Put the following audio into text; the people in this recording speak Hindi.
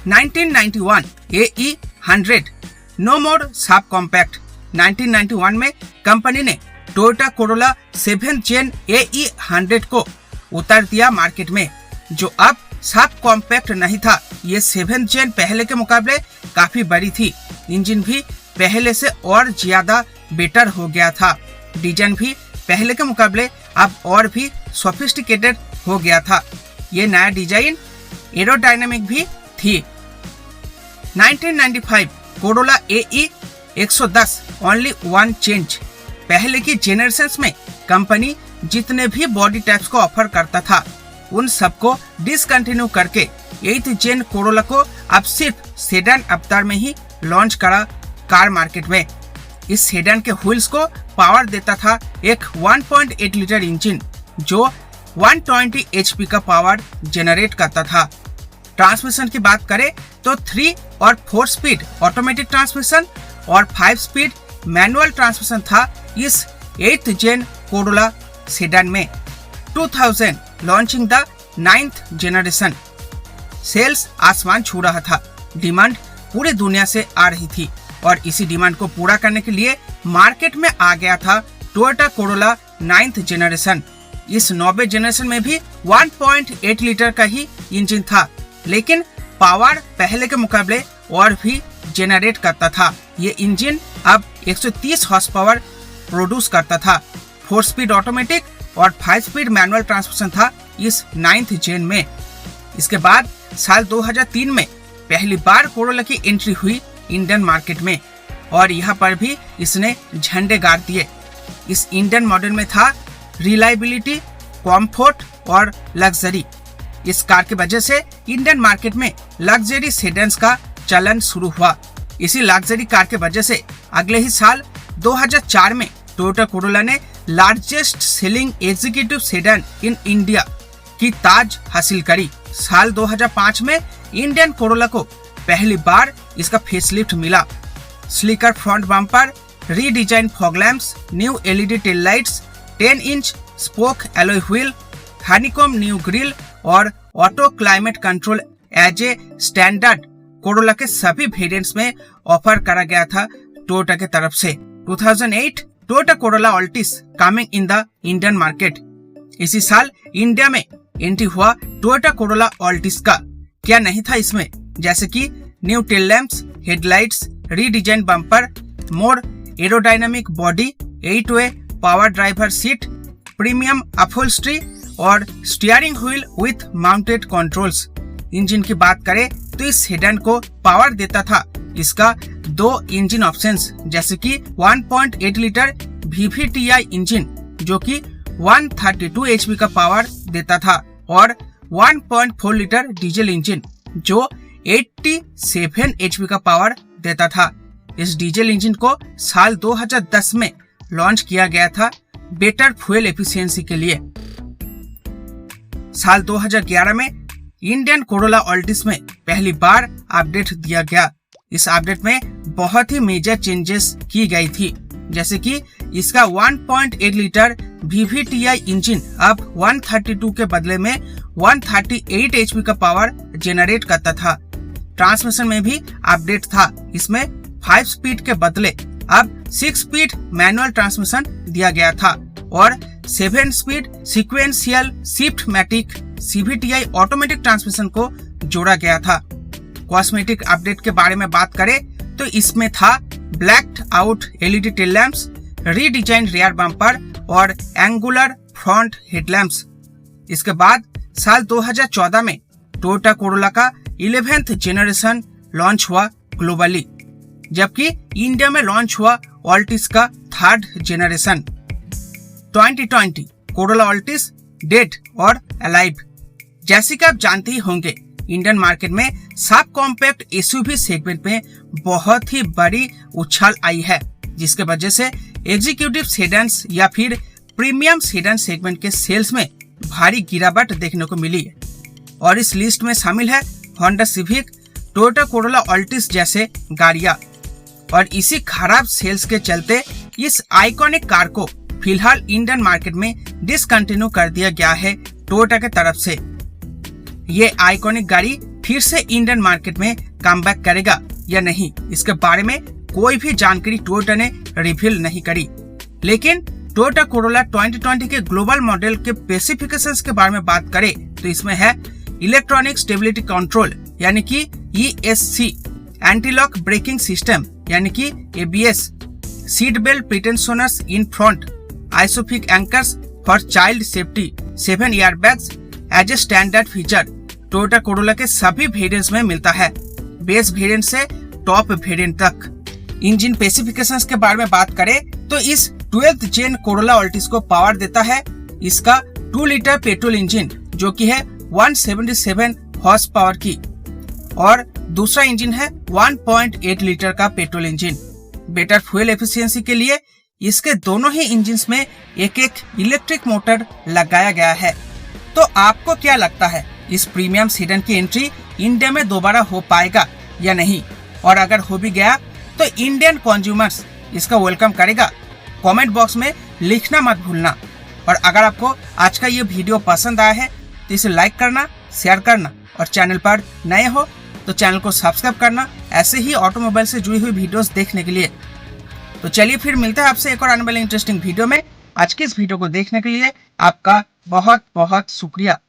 1991 AE 100 नो मोर सब कॉम्पैक्ट। 1991 में कंपनी ने टोयोटा कोरोला 7th जेन AE 100 को उतार दिया मार्केट में, जो अब सब कॉम्पैक्ट नहीं था। ये 7th जेन पहले के मुकाबले काफी बड़ी थी। इंजन भी पहले से और ज्यादा बेटर हो गया था। डिजाइन भी पहले के मुकाबले अब और भी सोफिस्टिकेटेड हो गया था। ये नया डिजाइन एरोडायनामिक भी थी। 1995 Corolla AE 110 only one change. पहले की जेनरेशंस में कंपनी जितने भी बॉडी टाइप्स को ऑफर करता था उन सबको डिसकंटिन्यू करके 8th जेन कोरोला को अब सिर्फ सेडान अवतार में ही लॉन्च करा कार मार्केट में। इस सेडान के व्हील्स को पावर देता था एक 1.8 लीटर इंजन जो 120 HP का पावर जनरेट करता था। ट्रांसमिशन की बात करें तो 3 और 4 स्पीड ऑटोमेटिक ट्रांसमिशन और 5 स्पीड मैनुअल ट्रांसमिशन था इस 8th जेन कोरोला सेडान में। 2000 launching the 9th generation. Sales आसमान छू रहा था। डिमांड पूरी दुनिया से आ रही थी और इसी डिमांड को पूरा करने के लिए मार्केट में आ गया था टोयोटा कोरोला 9th जेनरेशन। इस 9वें जेनरेशन में भी 1.8 लीटर का ही इंजन था, लेकिन पावर पहले के मुकाबले और भी जेनरेट करता था। ये इंजन अब 130 हॉर्स पावर प्रोड्यूस करता था। 4 स्पीड ऑटोमेटिक और 5 स्पीड मैनुअल ट्रांसमिशन था इस 9th जेन में। इसके बाद साल 2003 में पहली बार कोरोला की एंट्री हुई इंडियन मार्केट में और यहाँ पर भी इसने झंडे गाड़ दिए। इस इंडियन मॉडल में था रिलायबिलिटी, कॉम्फोर्ट और लग्जरी। इस कार की वजह से इंडियन मार्केट में लग्जरी सेडान्स का चलन शुरू हुआ। इसी लग्जरी कार के वजह से अगले ही साल 2004 में टोयोटा कोरोला ने largest selling executive sedan in India की ताज हासिल करी। साल 2005 में इंडियन कोरोला को पहली बार इसका फेसलिफ्ट मिला। Sleeker front bumper, redesign fog lamps, new LED tail lights, 10 inch spoke alloy wheel, honeycomb new grille और auto climate control as a standard Corolla के सभी वेरिएंट्स में ऑफर करा गया था टोयोटा के तरफ से। 2008 Toyota Corolla Altis coming in the Indian market. इसी साल इंडिया में एंट्री हुआ टोयोटा कोरोला ऑल्टिस का। क्या नहीं था इसमें, जैसे कि new tail lamps, headlights, redesign bumper, more aerodynamic body, 8-way power driver seat, premium upholstery और steering wheel with mounted controls. Engine की बात करें तो इस सेडान को पावर देता था इसका 2 इंजन ऑप्शंस, जैसे कि 1.8 लीटर VVTi इंजन जो कि 132 HP का पावर देता था और 1.4 लीटर डीजल इंजन जो 87 HP का पावर देता था। इस डीजल इंजन को साल 2010 में लॉन्च किया गया था बेटर फ्यूल एफिशिएंसी के लिए। साल 2011 में इंडियन कोरोला ऑल्टिस में पहली बार अपडेट दिया गया। इस अपडेट में बहुत ही मेजर चेंजेस की गई थी, जैसे कि इसका 1.8 लीटर VVTi इंजन अब 132 के बदले में 138 HP का पावर जनरेट करता था। ट्रांसमिशन में भी अपडेट था। इसमें 5 स्पीड के बदले अब 6 स्पीड मैनुअल ट्रांसमिशन दिया गया था और 7 speed sequential shiftmatic CVTi automatic transmission को जोड़ा गया था। कॉस्मेटिक अपडेट के बारे में बात करें तो इसमें था blacked out LED tail lamps, redesign rear bumper और एंगुलर फ्रंट हेडलैम्प्स। इसके बाद साल 2014 में टोयोटा कोरोला का 11th जेनरेशन लॉन्च हुआ ग्लोबली, जबकि इंडिया में लॉन्च हुआ ऑल्टिस का 3rd generation. 2020 Corolla Altis dead और अलाइव। जैसे कि आप जानते ही होंगे, इंडियन मार्केट में सब कॉम्पैक्ट SUV सेगमेंट में बहुत ही बड़ी उछाल आई है, जिसके वजह से एग्जीक्यूटिव सेडान्स या फिर प्रीमियम सेडान सेगमेंट के सेल्स में भारी गिरावट देखने को मिली है। और इस लिस्ट में शामिल है Honda civic, Toyota Corolla Altis जैसे गाड़ियां। और इसी खराब सेल्स के चलते इस आइकॉनिक कार को फिलहाल इंडियन मार्केट में डिसकंटिन्यू कर दिया गया है टोयोटा के तरफ से। ये आइकॉनिक गाड़ी फिर से इंडियन मार्केट में कमबैक करेगा या नहीं, इसके बारे में कोई भी जानकारी टोयोटा ने रिवील नहीं करी। लेकिन टोयोटा कोरोला 2020 के ग्लोबल मॉडल के स्पेसिफिकेशंस के बारे में बात करें तो इसमें है इलेक्ट्रॉनिक स्टेबिलिटी कंट्रोल यानी कि ESC, anti lock braking system यानी कि ABS, seat belt pretensioners in front, isofix anchors for child safety, 7 airbags as a standard feature Toyota Corolla के सभी वेरिएंट्स में मिलता है, बेस वेरिएंट से टॉप वेरिएंट तक। इंजन स्पेसिफिकेशंस के बारे में बात करें तो इस 12th जेन कोरोला ऑल्टिस को पावर देता है इसका 2 लीटर पेट्रोल इंजन जो कि है 177 हॉर्स पावर की, और दूसरा इंजन है 1.8 लीटर का petrol engine. Better fuel efficiency के लिए इसके दोनों ही इंजन्स में एक इलेक्ट्रिक मोटर लगाया गया है। तो आपको क्या लगता है, इस प्रीमियम सीडन की एंट्री इंडिया में दोबारा हो पाएगा या नहीं, और अगर हो भी गया तो इंडियन कंज्यूमर्स इसका वेलकम करेगा? कमेंट बॉक्स में लिखना मत भूलना। और अगर आपको आज का ये वीडियो पसंद आया है तो इसे लाइक करना, शेयर करना, और चैनल पर नए हो तो चैनल को सब्सक्राइब करना ऐसे ही ऑटोमोबाइल से जुड़ी हुई वीडियोस देखने के लिए। तो चलिए फिर मिलते हैं आपसे एक और आने वाले इंटरेस्टिंग वीडियो में। आज की इस वीडियो को देखने के लिए आपका बहुत बहुत शुक्रिया।